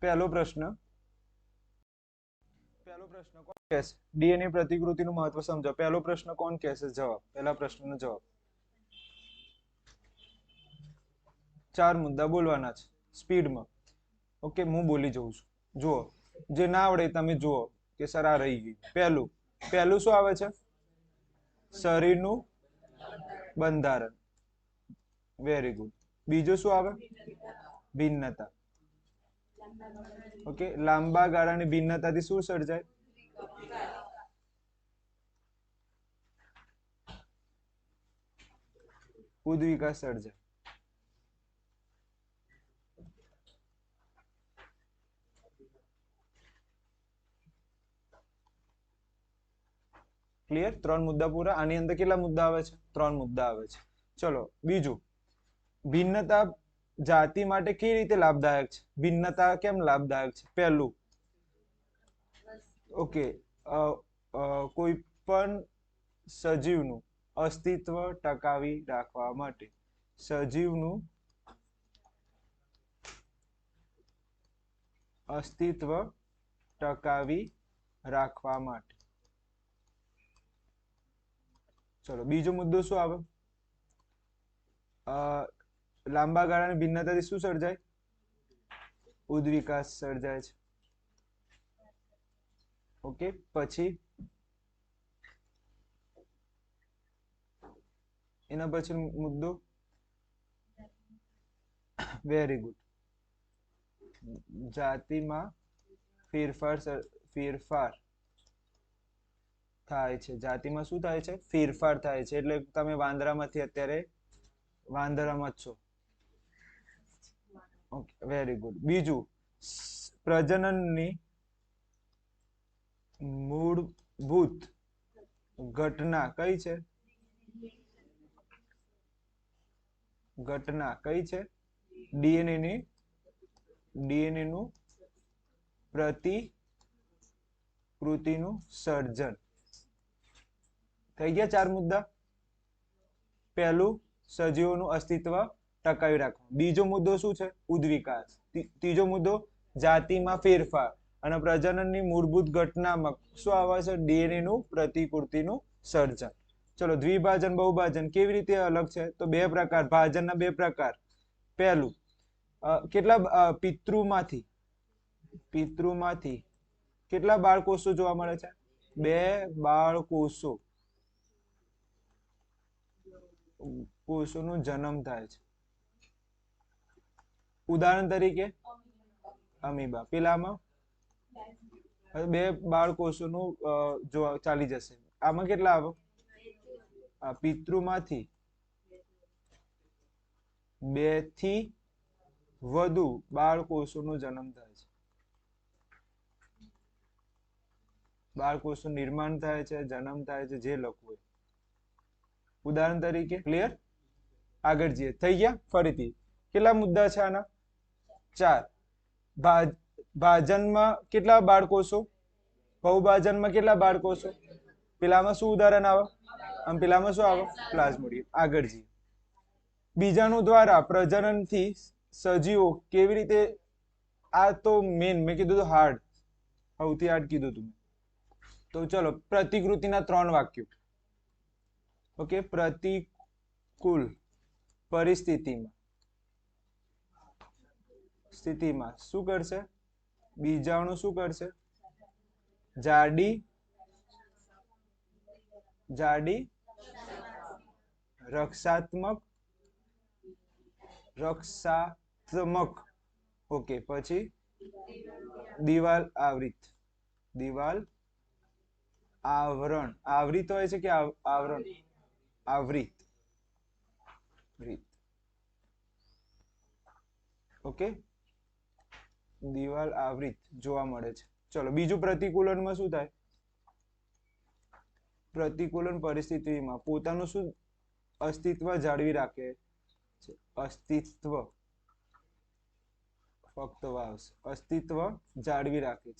પહેલો પ્રશ્ન કોણ કહેશે? ડીએનએ પ્રતિકૃતિનું મહત્વ સમજો. પહેલો પ્રશ્ન કોણ કહેશે? જવાબ, પહેલા પ્રશ્નનો જવાબ. 4 મુદ્દા બોલવાના છે સ્પીડમાં. ઓકે, હું બોલી જઉં છું. જુઓ, જે ના આવડે તમે જુઓ કે સર આ રહી ગયું. પહેલું શું આવે છે? શરીરનું બંધારણ. Very good. બીજું શું આવે? ભિન્નતા. ઓકે, લાંબા ગાળાની ભિન્નતાથી શું સર્જાય? ઉદ્વિકાસ સર્જાય. ક્લિયર? 3 મુદ્દા પૂરા. આની અંદર કેટલા મુદ્દા આવે છે? 3 મુદ્દા આવે છે. ચલો બીજું, ભિન્નતા જાતિ માટે કેવી રીતે લાભદાયક છે? ભિન્નતા કેમ લાભદાયક છે? પહેલું, ઓકે, કોઈ પણ સજીવનું અસ્તિત્વ ટકાવી રાખવા માટે. સજીવનું અસ્તિત્વ ટકાવી રાખવા માટે. ચલો બીજો મુદ્દો શું આવે? લાંબા ગાળાની ભિન્નતાથી શું સર્જાય? ઉદ્વિકાસ સર્જાય છે. ઓકે, પછી એના પછી મુદ્દો, વેરી ગુડ, જાતિમાં ફેરફાર થાય છે. જાતિમાં શું થાય છે? ફેરફાર થાય છે. એટલે તમે વાંદરામાંથી અત્યારે વાંદરામાં જ છો. Okay, very good. બીજું, પ્રજનનની મૂળભૂત ઘટના કઈ છે? ડીએનએ નું પ્રતિકૃતિનું સર્જન. થઈ ગયા 4 મુદ્દા. પહેલું, સજીવોનું અસ્તિત્વ ટકાવી રાખવું. બીજો મુદ્દો શું છે? ઉદ્વિકાસ. ત્રીજો મુદ્દો, જાતિમાં ફેરફાર. અને પ્રજનનની મૂળભૂત ઘટનામાં શું આવે છે? ડીએનએ નું પ્રતિકૃતિનું સર્જન. ચલો, દ્વિભાજન બહુભાજન કેવી રીતે અલગ છે? તો 2 પ્રકાર, ભાજનના 2 પ્રકાર. પહેલું, કેટલા પિતૃમાંથી કેટલા બાળકોષો જોવા મળે છે? 2 બાળકોષો કોષોનો જન્મ થાય છે. ઉદાહરણ તરીકે અમીબા. પેલામાં 2 બાળકોષોનું જોવા ચાલી જશે. આમાં કેટલા આવે? પિતૃમાંથી 2 થી વધુ બાળકોષોનો જન્મ થાય છે. બાળકોષનું નિર્માણ થાય છે, જન્મ થાય છે, જે લખવું. ઉદાહરણ તરીકે. ક્લિયર? આગળ જઈએ. થઈ ગયા? ફરીથી કેટલા મુદ્દા છે આના? 4. ભાજનમાં કેટલા બાળકોષો? બહુભાજનમાં કેટલા બાળકોષો? પેલામાં શું ઉદાહરણ આવે? અને પેલામાં શું આવે? પ્લાઝ્મોડિયમ. આગળ જઈએ. બીજાણુ દ્વારા પ્રજનનથી સજીવો કેવી રીતે? આ તો મેન, મેં કીધું હાર્ડ, સૌથી હાર્ડ કીધું તું. તો ચલો, પ્રતિકૃતિના 3 વાક્યો. ઓકે, પ્રતિકૂળ પરિસ્થિતિમાં શું કરશે? બીજાણુ શું કરશે? જાડી રક્ષાત્મક. ઓકે, પછી દિવાલ આવરણ. આવરિત હોય છે કે આવરણ? આવરિત. ઓકે, દિવાલ આવરિત જોવા મળે છે. ચલો બીજું, પ્રતિકૂલનમાં શું થાય? પ્રતિકૂલન પરિસ્થિતિમાં પોતાનું શું અસ્તિત્વ જાળવી રાખે છે? અસ્તિત્વ, ફક્ત વાવશે, અસ્તિત્વ જાળવી રાખે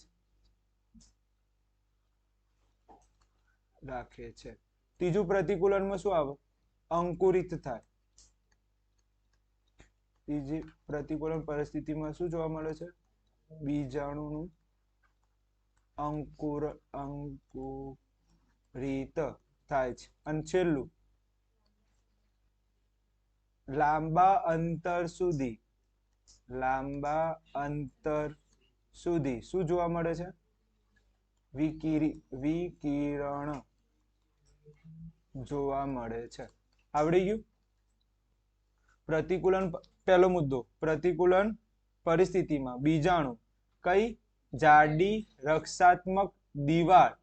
છે. ત્રીજું, પ્રતિકૂલનમાં શું આવે? અંકુરિત થાય. ત્રીજી પ્રતિકૂલન પરિસ્થિતિમાં શું જોવા મળે છે? બીજાણુનું અંકુરિત થાય છે. અને છેલ્લું લાંબા અંતર સુધી શું જોવા મળે છે? વિકિરણ જોવા મળે છે. આવડી ગયું? પ્રતિકૂલન પહેલો મુદ્દો, પ્રતિકૂલન પરિસ્થિતિમાં બીજાણુ કઈ જાડી રક્ષાત્મક દીવાલ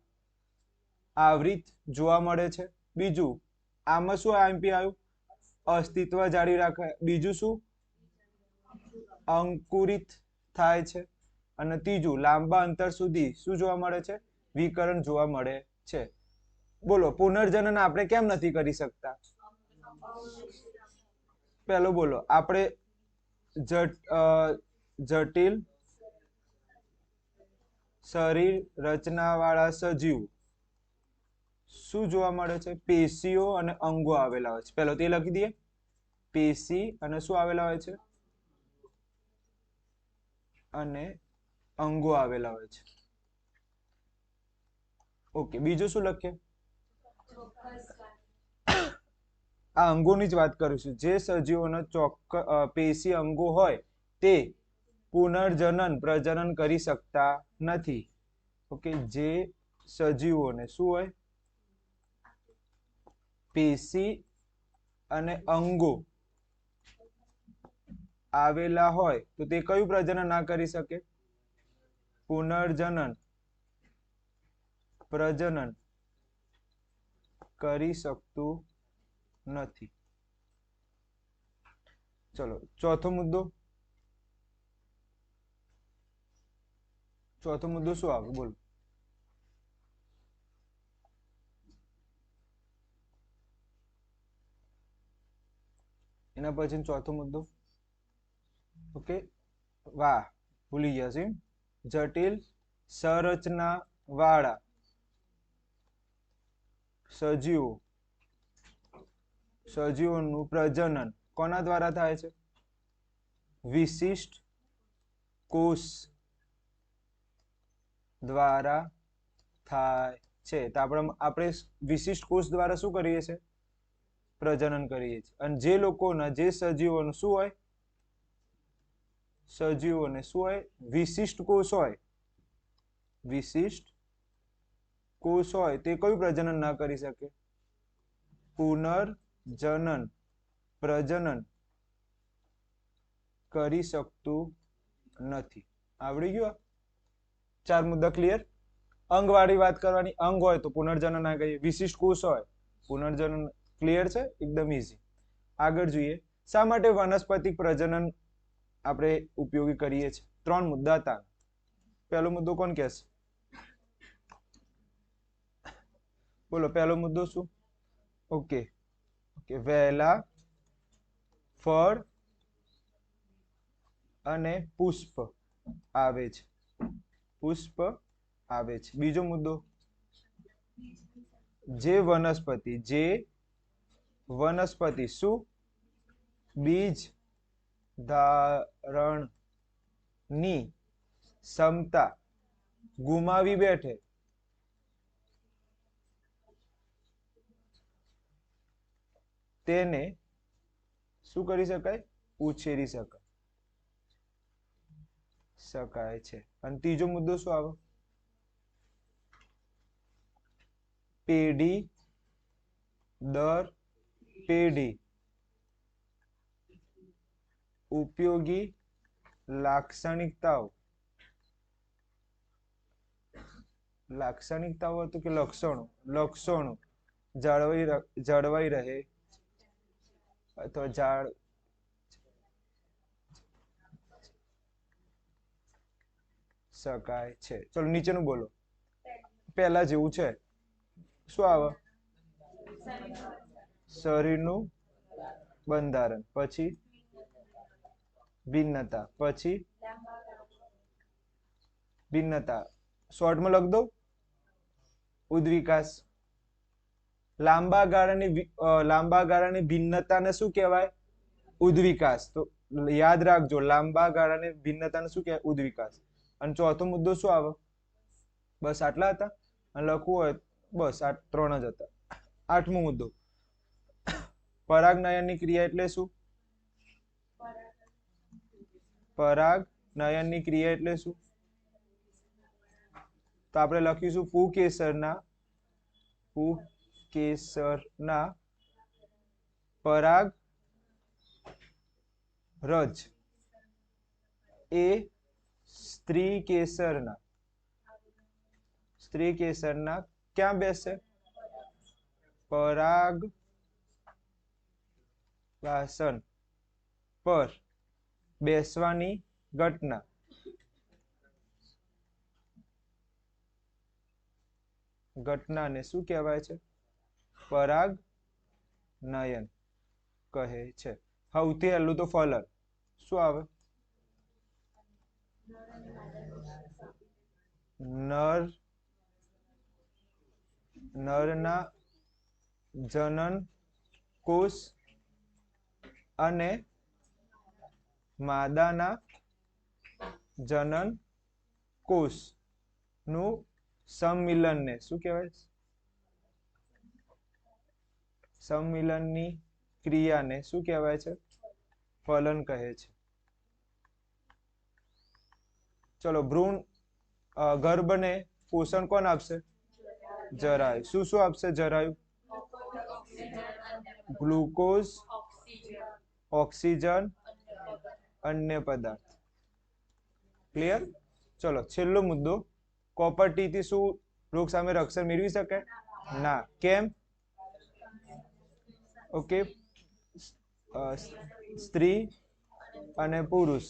આવૃત જોવા મળે છે. બીજું, આમાં શું આઈએમપી આવ્યું? અસ્તિત્વ જાળવી રાખે. બીજું શું? અંકુરિત થાય છે. અને ત્રીજું, લાંબા અંતર સુધી શું જોવા મળે છે? વિકરણ જોવા મળે છે. બોલો, પુનર્જનન આપણે કેમ નથી કરી શકતા? પેલો બોલો, આપણે જટિલ શરીર રચના વાળા સજીવ શું જોવા મળે છે? પેશીઓ અને અંગો આવેલા હોય છે. પેલો તે લખી દઈએ, પેશી અને શું આવેલા હોય છે? અને અંગો આવેલા હોય છે. ઓકે, બીજું શું લખીએ? આ અંગોની જ વાત કરીશું. જે સજીવોના પેશી અંગો હોય તે પુનર્જનન પ્રજનન કરી શકતા નથી. ઓકે, જે સજીવોને શું હોય? પેશી અને અંગો આવેલા હોય તો તે કયું પ્રજનન ના કરી શકે? પ્રજનન કરી શકતું નથી. ચલો, ચોથો મુદ્દો શું આવે? બોલો. એના પછી ચોથો મુદ્દો. ઓકે, વાહ, ભૂલી ગયા છે. જટિલ સંરચના વાળા સજીવોનું પ્રજનન કોના દ્વારા થાય છે? વિશિષ્ટ કોષ દ્વારા થાય છે. તો આપણે વિશિષ્ટ કોષ દ્વારા શું કરીએ છીએ? પ્રજનન કરીએ છીએ. અને જે લોકોના સજીવોનું શું હોય? સજીવોને શું હોય? વિશિષ્ટ કોષ હોય. વિશિષ્ટ કોષ હોય તે કયું પ્રજનન ના કરી શકે? પ્રજનન કરી શકતું નથી. આવડી ગયું? 4 મુદ્દા ક્લિયર? અંગવાળી વાત કરવાની. અંગ હોય તો પુનર્જનન ના કહીએ. વિશિષ્ટ કોષ હોય પુનર્જનન. ક્લિયર છે? એકદમ ઈઝી. આગળ જોઈએ, શા માટે વનસ્પતિક પ્રજનન આપણે ઉપયોગી કરીએ છીએ? 3 મુદ્દા હતા. પહેલો મુદ્દો કોણ કહેશે? બોલો, પહેલો મુદ્દો શું? ઓકે, વહેલા ફળ અને પુષ્પ આવે છે. બીજો મુદ્દો, જે વનસ્પતિ શું બીજ ધારણની ક્ષમતા ગુમાવી બેઠે તેને શું કરી શકાય? ઉછેરી શકાય છે. અને ત્રીજો મુદ્દો શું આવે? પેઢી દર પેઢી ઉપયોગી લાક્ષણિકતાઓ તો કે લક્ષણો જળવાઈ રહે અથવા શકાય છે. ચલો, નીચેનું બોલો. પહેલા જેવું છે. શું આવે? શરીરનું બંધારણ, પછી ભિન્નતા, પછી શોર્ટમાં લખ દઉં, ઉદ્વિકાસ. લાંબા ગાળાની ભિન્નતાને શું કહેવાય? ઉદ્વિકાસ. તો યાદ રાખજો, લાંબા ગાળાની ભિન્નતાને શું કહેવાય? ઉદ્વિકાસ. અને ચોથો મુદ્દો શું આવે? બસ આટલા હતા. અને લખવું હોય બસ આ 3 જ હતા. 8મો મુદ્દો, પરાગનયનની ક્રિયા એટલે શું? પરાગનયનની ક્રિયા એટલે શું? તો આપણે લખીશું પુંકેસરના પરાગ રજ એ સ્ત્રી કેસરના ક્યાં બેસે? પરાગવાસન પર બેસવાની ઘટનાને શું કહેવાય છે? પરાગનયન કહે છે. સૌથી પહેલું તો ફલન શું આવે? નરના જનન કોષ અને માદાના જનન કોષ નું સંમિલનને શું કહેવાય? સંમિલનની ક્રિયાને શું કહેવાય છે? ફલન કહે છે. ચલો, ભ્રૂણ ગર્ભને પોષણ કોણ આપશે? જરાયુ. શું શું આપશે જરાયુ? ગ્લુકોઝ, ઓક્સિજન, અન્ય પદાર્થ. ક્લિયર? ચલો, છેલ્લો મુદ્દો, કોપરટીથી શું રોગ સામે રક્ષણ મેળવી શકે? ના. કેમ? ઓકે, સ્ત્રી અને પુરુષ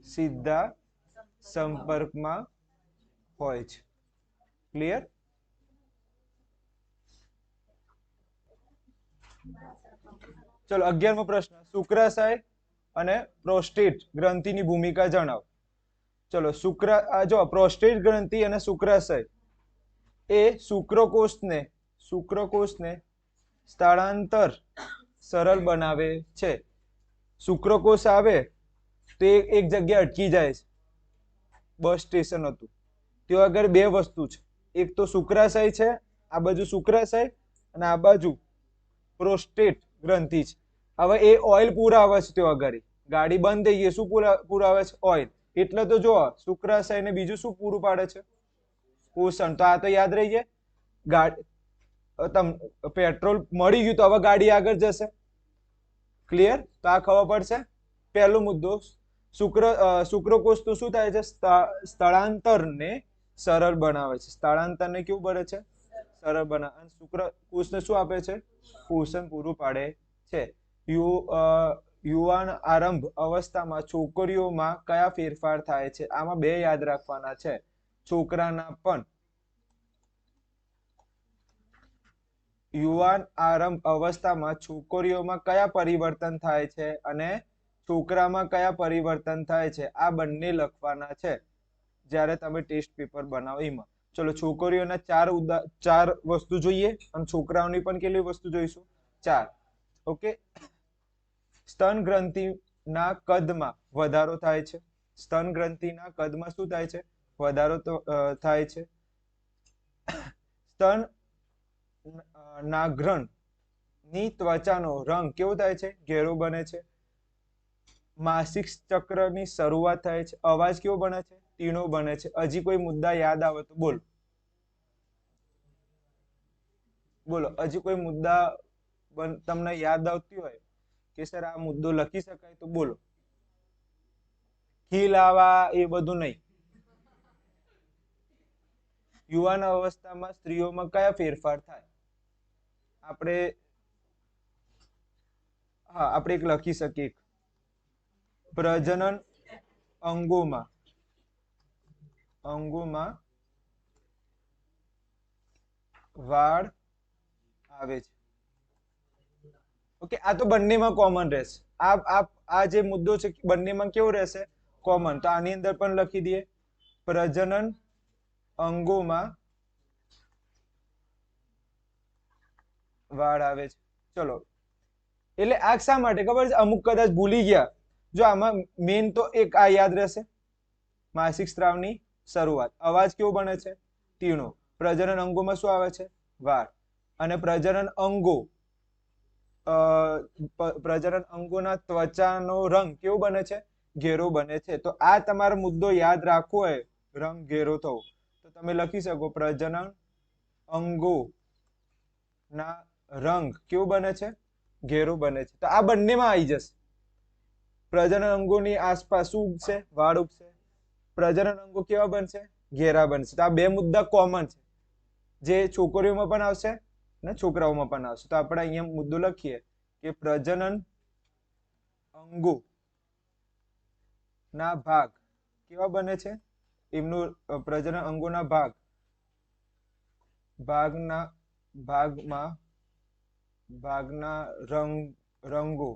સીધા સંપર્કમાં હોય છે. ક્લિયર? ચલો, 11મો પ્રશ્ન, શુક્રાશય અને પ્રોસ્ટેટ ગ્રંથિની ભૂમિકા જણાવો. ચલો, જો પ્રોસ્ટેટ ગ્રંથિ અને શુક્રાશય એ શુક્રકોષને સ્થળાંતર સરળ બનાવે છે. શુક્રકોષ આવે તો એક જગ્યાએ અટકી જાય છે. બસ સ્ટેશન હતું ત્યાં આગળ બે વસ્તુ છે, એક તો શુક્રાશય છે, આ બાજુ શુક્રાશય અને આ બાજુ પ્રોસ્ટેટ ગ્રંથિ છે. હવે એ ઓઇલ પુરાવે છે. ત્યાં આગળ ગાડી બંધ થઈ ગઈ, શું પુરાવે છે? ઓઇલ. એટલે તો જો શુક્રાશય ને બીજું શું પૂરું પાડે છે? પોષણ. તો આ તો યાદ રહી જાય. પેટ્રોલ મળી ગયું તો હવે ગાડી આગળ જશે. ક્લિયર? તો આ ખબર પડશે. પહેલો મુદ્દો, શુક્રકોષ તો શું થાય છે? સ્થળાંતરને સરળ બનાવે છે. સ્થળાંતરને કેવું બને છે? સરળ બનાવે. અને શુક્રકોષને શું આપે છે? પોષણ પૂરું પાડે છે. યુવાન આરંભ અવસ્થામાં છોકરીઓમાં કયા ફેરફાર થાય છે? આમાં બે યાદ રાખવાના છે. છોકરાના પણ. યુવાન આરંભ અવસ્થામાં છોકરીઓમાં કયા પરિવર્તન થાય છે અને છોકરામાં કયા પરિવર્તન થાય છે? આ બંને લખવાના છે જ્યારે તમે ટેસ્ટ પેપર બનાવો એમાં. ચલો, છોકરીઓના 4 વસ્તુ જોઈએ અને છોકરાઓની પણ કેટલી વસ્તુ જોઈશું? 4. ઓકે. સ્તન ગ્રંથિના કદમાં વધારો થાય છે. સ્તન ગ્રંથિના કદમાં શું થાય છે? વધારો થાય છે. સ્તન નાગ્રન ની ત્વચાનો રંગ કેવો થાય છે? ઘેરો બને છે. માસિક ચક્રની શરૂઆત થાય છે. અવાજ કેવો બને છે? તીણો બને છે. હજી કોઈ મુદ્દા યાદ આવે તો બોલો. હજી કોઈ મુદ્દા તમને યાદ આવતી હોય કે સર આ મુદ્દો લખી શકાય તો બોલો. ખીલ આવા એ બધું નહીં. યુવાન અવસ્થામાં સ્ત્રીઓમાં કયા ફેરફાર થાય? આપણે એક લખી શકીએ. પ્રજનન અંગોમાં વાળ આવે છે. ઓકે, આ તો બંનેમાં કોમન રહેશે. આ જે મુદ્દો છે બંનેમાં કેવો રહેશે? કોમન. તો આની અંદર પણ લખી દઈએ, પ્રજનન અંગોમાં વાળ આવે છે. ચલો, એટલે આ શા માટે ખબર છે? અમુક કદાચ ભૂલી ગયા. જો આમાં મેન તો એક આ યાદ રહેશે, માસિક સ્ત્રાવની શરૂઆત. અવાજ કેવો બને છે? તીણો. પ્રજનન અંગોમાં શું આવે છે? વાર. અને પ્રજનન અંગો પ્રજનન અંગોના ત્વચાનો રંગ કેવો બને છે? ઘેરો બને છે. તો આ તમારો મુદ્દો યાદ રાખવો હોય, રંગ ઘેરો થવો, તો તમે લખી શકો પ્રજનન અંગો ના રંગ કેવું બને છે? ઘેરો બને છે. તો આ બંનેમાં આવી જશે. પ્રજનન અંગોની આસપાસ શું ઉગશે? વાળ ઉગશે. પ્રજનન અંગો કેવા બનશે? ઘેરા બનશે. તો આ બે મુદ્દા કોમન છે, જે છોકરીઓમાં પણ આવશે ને છોકરાઓમાં પણ આવશે. તો આપણે અહીંયા મુદ્દો લખીએ કે પ્રજનન અંગો ના ભાગ કેવા બને છે? એમનું પ્રજનન અંગોના ભાગના રંગો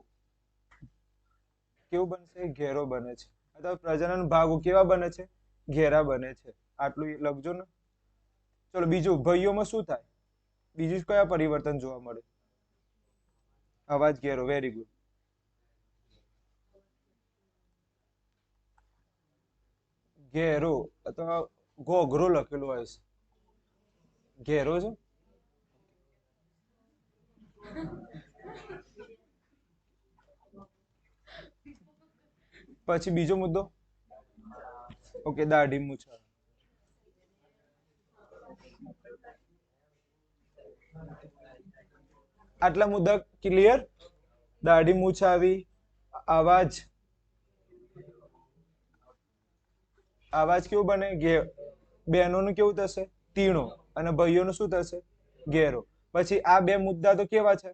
કેવું બનશે? ઘેરો બને છે. અથવા પ્રજનન ભાગો કેવા બને છે? ઘેરા બને છે. આટલું લખજો ને. ચલો બીજું, ભાઈઓમાં શું થાય? બીજું કયા પરિવર્તન જોવા મળે? અવાજ ઘેરો. Very good. ઘેરો અથવા ઘોઘરો લખેલું હોય છે. ઘેરો છે. પછી બીજો મુદ્દો. ઓકે, દાઢી મૂછ. આટલા મુદ્દા ક્લિયર? દાઢી મૂછ આવી, આવાજ કેવું બને? બહેનોનું કેવું થશે? તીણો. અને ભાઈઓનું શું થશે? ઘેરો. પછી આ બે મુદ્દા તો કેવા છે?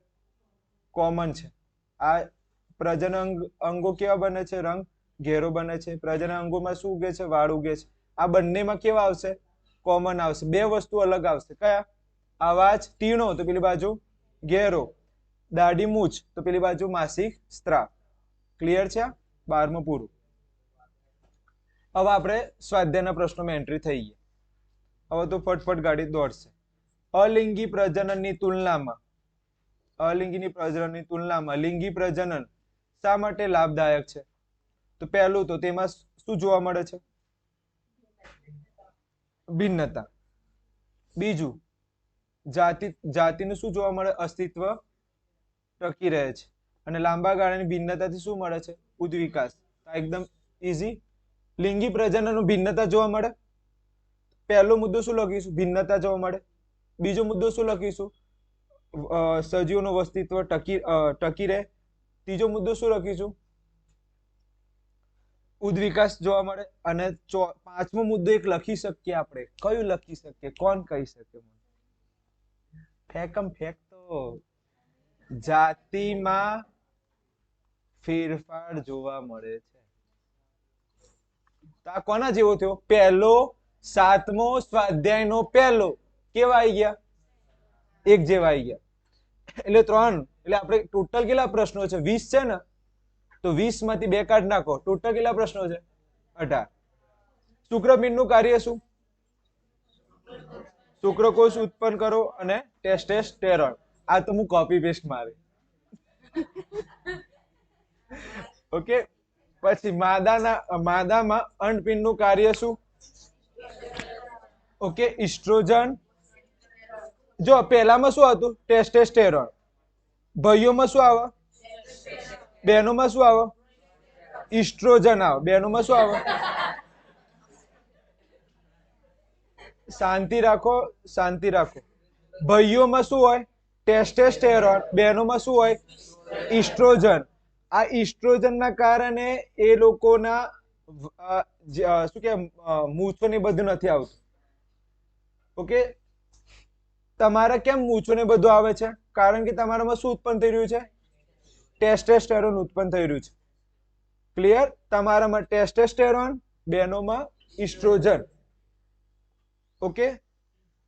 કોમન છે. આ પ્રજનન અંગો કેવા બને છે? રંગ ઘેરો બને છે. પ્રજનન અંગોમાં શું ઉગે છે? વાળ ઉગે છે. આ બંનેમાં કેવા આવશે? કોમન આવશે. બે વસ્તુ અલગ આવશે. કયા? આવાજ તીણો તો પેલી બાજુ ઘેરો, દાઢી મૂછ તો પેલી બાજુ માસિક સ્ત્રાવ. ક્લિયર છે? 12મું પૂરું. હવે આપણે સ્વાધ્યાયના પ્રશ્નોમાં એન્ટ્રી થઈ ગઈ. હવે તો ફટફટ ગાડી દોડશે. અલિંગી પ્રજનનની તુલનામાં લિંગી પ્રજનન શા માટે લાભદાયક છે? તો પહેલું તો તેમાં શું જોવા મળે છે? ભિન્નતા. બીજું, જાતિનું શું જોવા મળે? અસ્તિત્વ ટકી રહે છે. અને લાંબા ગાળાની ભિન્નતાથી શું મળે છે? ઉદ્વિકાસ. એકદમ ઈઝી. લિંગી પ્રજનનનું ભિન્નતા જોવા મળે. પહેલો મુદ્દો શું લખીશું? ભિન્નતા જોવા મળે. બીજો મુદ્દો શું લખીશું? સજીવોનું અસ્તિત્વ ટકી રહે. ત્રીજો મુદ્દો શું લખીશું? ઉદ્વિકાસ જોવા મળે. અને પાંચમો મુદ્દો એક લખી શકીએ આપણે. કયું લખી શકીએ? કોણ કહી શકે? ફેકમ ફેક તો જાતિમાં ફેરફાર જોવા મળે છે. તો આ કોના જેવો થયો? પહેલો 7મો સ્વાધ્યાયનો પહેલો. કેવા આવી ગયા? એક જેવા આવી ગયા. એટલે 3. એટલે આપણે ટોટલ કેટલા પ્રશ્નો છે? 20 છે ને? તો 20 માંથી 2 કાઢ નાખો. ટોટલ કેટલા પ્રશ્નો છે? 18. શુક્રપિંડનું કાર્ય શું? શુક્રકોષ ઉત્પન્ન કરો અને ટેસ્ટોસ્ટેરોન. આ તો હું કોપી પેસ્ટ મારી. ઓકે. પછી માદામાં અંડપિંડનું કાર્ય શું? Okay, oestrogen. જો પહેલામાં શું હતું? ટેસ્ટોસ્ટેરોન. ભાઈઓમાં શું આવે? બહેનોમાં શું આવે? ઇસ્ટ્રોજન આવે. બહેનોમાં શું આવે? શાંતિ રાખો. ભાઈઓમાં શું હોય? ટેસ્ટોસ્ટેરોન. બહેનોમાં શું હોય? ઇસ્ટ્રોજન. આ ઇસ્ટ્રોજન ના કારણે એ લોકોના શું કે મૂછો ને બધું નથી આવતું. ઓકે. તમારે કેમ મૂછો ને બધું આવે છે? કારણ કે તમારામાં શું ઉત્પન્ન થઈ રહ્યું છે? ટેસ્ટોસ્ટેરોન ઉત્પન્ન થઈ રહ્યું છે. ક્લિયર? તમારામાં ટેસ્ટોસ્ટેરોન, બહેનોમાં ઇસ્ટ્રોજન. ઓકે.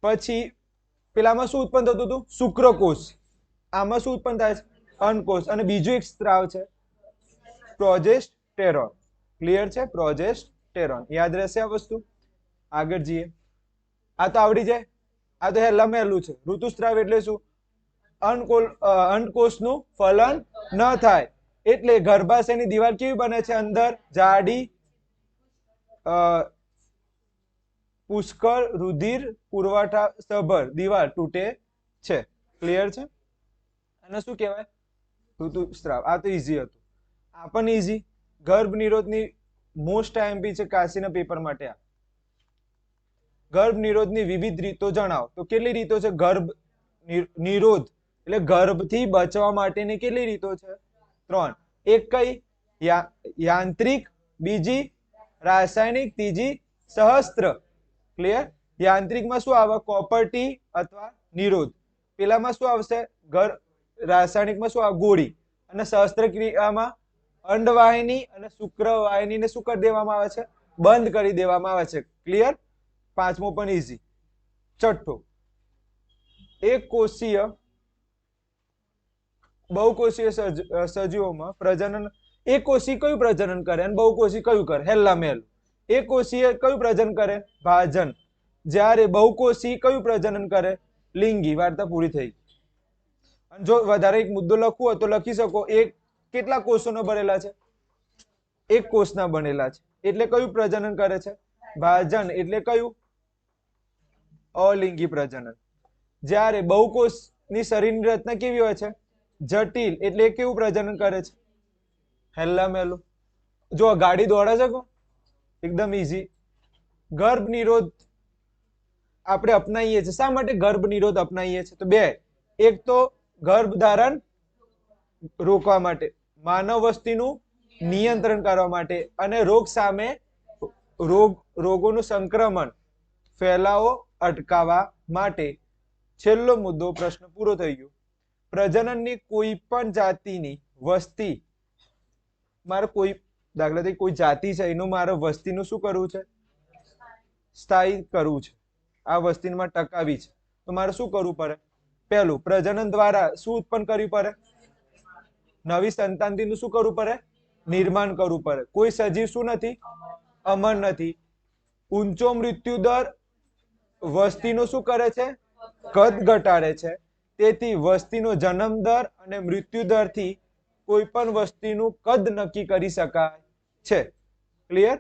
પછી પેલામાં શું ઉત્પન્ન થતું હતું? શુક્રકોષ. આમાં શું ઉત્પન્ન થાય છે? અંડકોષ. અને બીજું એક સ્ત્રાવ છે પ્રોજેસ્ટેરોન. ક્લિયર છે? પ્રોજેસ્ટેરોન. યાદ રહેશે આ વસ્તુ? આગળ જઈએ. આ તો આવડી જાય. આ તો હેલું છે. ઋતુસ્ત્રાવ એટલે શું? અંડકોષનું ફલન ન થાય એટલે ગર્ભાશયની દીવાલ કેવી બને છે? અંદર જાડી પુષ્કળ રુધિર પુરવઠા સભર દીવાલ તૂટે છે. ક્લિયર છે? અને શું કહેવાય? ઋતુસ્રાવ. આ તો ઈઝી હતું. આ પણ ઈઝી. ગર્ભ નિરોધની મોસ્ટ આઈએમપી છે કાશીના પેપર માટે. આ ગર્ભ નિરોધની વિવિધ રીતો જણાવો. તો કેટલી રીતો છે? ગર્ભ નિરોધ એટલે ગર્ભથી બચવા માટેની કેટલી રીતો છે? 3. એક કઈ? યાંત્રિક, બીજી રાસાયણિક, ત્રીજી સહસ્ત્ર. ક્લિયર? યાંત્રિકમાં શું આવે? કોપરટી અથવા નિરોધ. પેલામાં શું આવશે? રાસાયણિકમાં શું આવે? ગોળી. અને સહસ્ત્ર ક્રિયામાં અંડવાહિની અને શુક્રવાહિનીને શું કરી દેવામાં આવે છે? બંધ કરી દેવામાં આવે છે. ક્લિયર? 5મો પણ ઈઝી. 6. એક કોષીય બહુકોષીય સજીવોમાં પ્રજનન એક કોષી કયું પ્રજનન કરે અને બહુકોષી કયું કરે? હેલ્લા મેલ. એક કોષીય કયું પ્રજનન કરે? ભાજન. જ્યારે બહુકોષી કયું પ્રજનન કરે? લિંગી. વાર્તા પૂરી થઈ. જો વધારે એક મુદ્દો લખવો હોય તો લખી શકો. એક કેટલા કોષોનો બનેલા છે? એક કોષના બનેલા છે. એટલે કયું પ્રજનન કરે છે? ભાજન. એટલે કયું? અલિંગી પ્રજનન. જ્યારે બહુકોષની શરીરની રચના કેવી હોય છે? જટિલ. એટલે કેવું પ્રજનન કરે છે? હેલ્લા મેલું. જો ગાડી દોડે છે કો એકદમ ઈઝી. ગર્ભ નિરોધ આપણે અપનાવીએ છીએ. શા માટે ગર્ભ નિરોધ અપનાવીએ છીએ? તો 2. એક તો ગર્ભ ધારણ રોકવા માટે, માનવ વસ્તીનું નિયંત્રણ કરવા માટે અને રોગ સામે રોગોનું સંક્રમણ ફેલાવો અટકાવવા માટે. છેલ્લો મુદ્દો પ્રશ્ન પૂરો થઈ ગયો. પ્રજનનની કોઈ પણ જાતિની વસ્તી મારે કોઈ દાખલા તરીકે કોઈ જાતિ છે એનું મારે વસ્તીનું શું કરવું છે? સ્થાયી કરવું છે. આ વસ્તીમાં ટકાવી છે તો મારે શું કરવું પડે? પહેલું, પ્રજનન દ્વારા શું ઉત્પન્ન કરવું પડે? નવી સંતાનનું શું કરવું પડે? નિર્માણ કરવું પડે. કોઈ સજીવ શું નથી? અમર નથી. ઊંચો મૃત્યુ દર વસ્તીનો શું કરે છે? કદ ઘટાડે છે. તેથી વસ્તીનો જન્મ દર અને મૃત્યુ દરથી કોઈ પણ વસ્તીનું કદ નક્કી કરી શકાય છે. ક્લિયર?